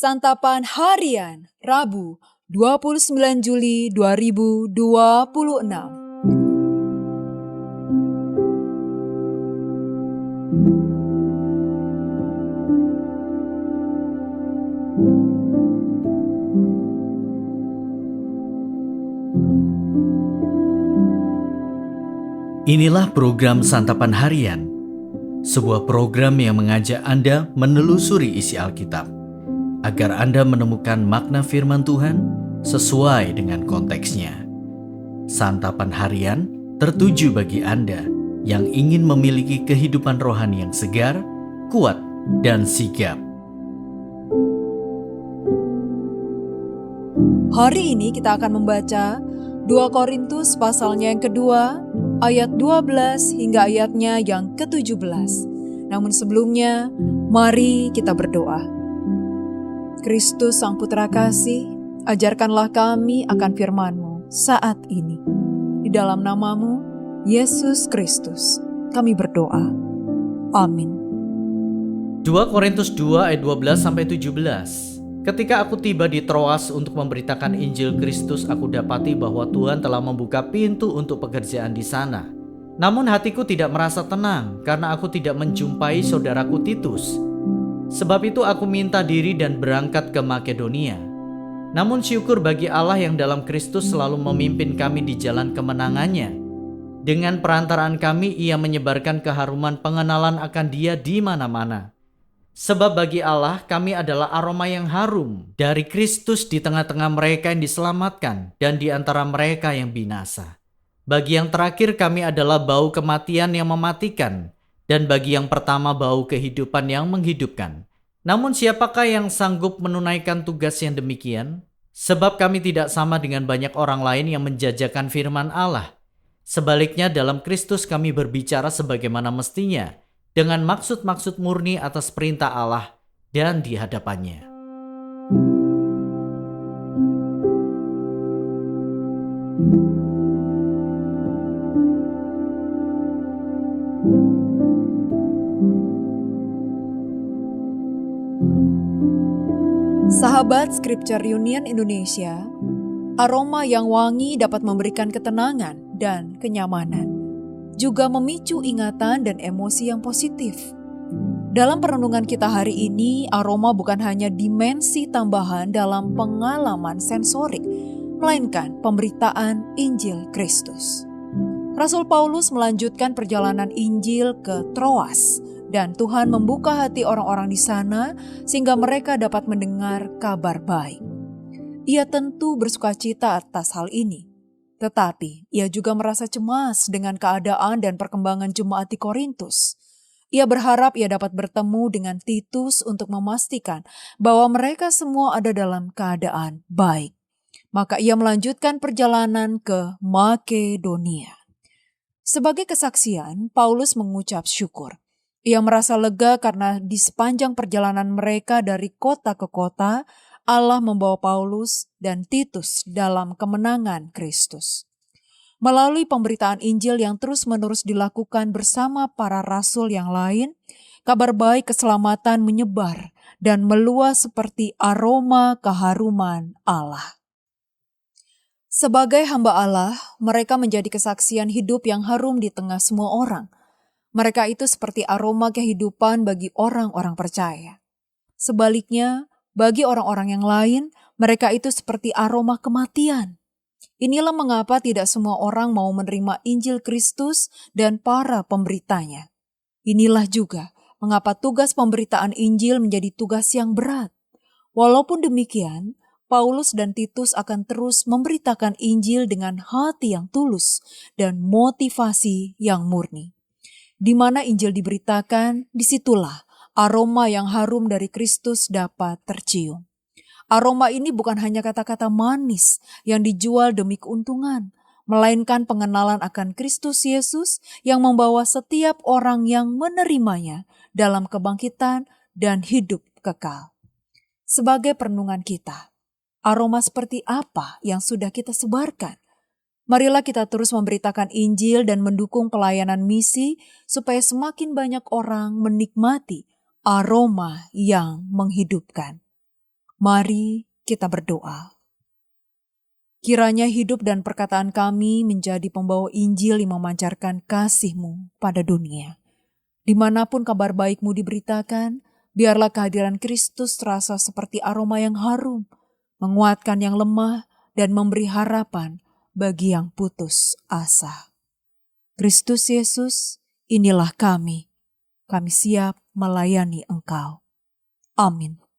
Santapan Harian Rabu 29 Juli 2026. Inilah program Santapan Harian, sebuah program yang mengajak Anda menelusuri isi Alkitab, agar Anda menemukan makna firman Tuhan sesuai dengan konteksnya. Santapan Harian tertuju bagi Anda yang ingin memiliki kehidupan rohani yang segar, kuat, dan sigap. Hari ini kita akan membaca 2 Korintus pasalnya yang kedua, ayat 12 hingga ayatnya yang ke-17. Namun sebelumnya, mari kita berdoa. Kristus Sang Putra Kasih, ajarkanlah kami akan firman-Mu saat ini. Di dalam nama-Mu, Yesus Kristus, kami berdoa. Amin. 2 Korintus 2 ayat 12-17. Ketika aku tiba di Troas untuk memberitakan Injil Kristus, aku dapati bahwa Tuhan telah membuka pintu untuk pekerjaan di sana. Namun hatiku tidak merasa tenang karena aku tidak menjumpai saudaraku Titus. Sebab itu aku minta diri dan berangkat ke Makedonia. Namun syukur bagi Allah yang dalam Kristus selalu memimpin kami di jalan kemenangannya. Dengan perantaraan kami, Ia menyebarkan keharuman pengenalan akan Dia di mana-mana. Sebab bagi Allah kami adalah aroma yang harum dari Kristus di tengah-tengah mereka yang diselamatkan dan di antara mereka yang binasa. Bagi yang terakhir kami adalah bau kematian yang mematikan, dan bagi yang pertama bau kehidupan yang menghidupkan. Namun siapakah yang sanggup menunaikan tugas yang demikian? Sebab kami tidak sama dengan banyak orang lain yang menjajakan firman Allah. Sebaliknya dalam Kristus kami berbicara sebagaimana mestinya, dengan maksud-maksud murni atas perintah Allah dan di hadapannya. Sahabat Scripture Union Indonesia, aroma yang wangi dapat memberikan ketenangan dan kenyamanan, juga memicu ingatan dan emosi yang positif. Dalam perenungan kita hari ini, aroma bukan hanya dimensi tambahan dalam pengalaman sensorik, melainkan pemberitaan Injil Kristus. Rasul Paulus melanjutkan perjalanan Injil ke Troas, dan Tuhan membuka hati orang-orang di sana sehingga mereka dapat mendengar kabar baik. Ia tentu bersukacita atas hal ini. Tetapi ia juga merasa cemas dengan keadaan dan perkembangan jemaat di Korintus. Ia berharap ia dapat bertemu dengan Titus untuk memastikan bahwa mereka semua ada dalam keadaan baik. Maka ia melanjutkan perjalanan ke Makedonia. Sebagai kesaksian, Paulus mengucap syukur. Ia merasa lega karena di sepanjang perjalanan mereka dari kota ke kota, Allah membawa Paulus dan Titus dalam kemenangan Kristus. Melalui pemberitaan Injil yang terus-menerus dilakukan bersama para rasul yang lain, kabar baik keselamatan menyebar dan meluas seperti aroma keharuman Allah. Sebagai hamba Allah, mereka menjadi kesaksian hidup yang harum di tengah semua orang. Mereka itu seperti aroma kehidupan bagi orang-orang percaya. Sebaliknya, bagi orang-orang yang lain, mereka itu seperti aroma kematian. Inilah mengapa tidak semua orang mau menerima Injil Kristus dan para pemberitanya. Inilah juga mengapa tugas pemberitaan Injil menjadi tugas yang berat. Walaupun demikian, Paulus dan Titus akan terus memberitakan Injil dengan hati yang tulus dan motivasi yang murni. Di mana Injil diberitakan, disitulah aroma yang harum dari Kristus dapat tercium. Aroma ini bukan hanya kata-kata manis yang dijual demi keuntungan, melainkan pengenalan akan Kristus Yesus yang membawa setiap orang yang menerimanya dalam kebangkitan dan hidup kekal. Sebagai perenungan kita, aroma seperti apa yang sudah kita sebarkan? Marilah kita terus memberitakan Injil dan mendukung pelayanan misi supaya semakin banyak orang menikmati aroma yang menghidupkan. Mari kita berdoa. Kiranya hidup dan perkataan kami menjadi pembawa Injil yang memancarkan kasih-Mu pada dunia. Dimanapun kabar baik-Mu diberitakan, biarlah kehadiran Kristus terasa seperti aroma yang harum, menguatkan yang lemah dan memberi harapan bagi yang putus asa. Kristus Yesus, inilah kami. Kami siap melayani Engkau. Amin.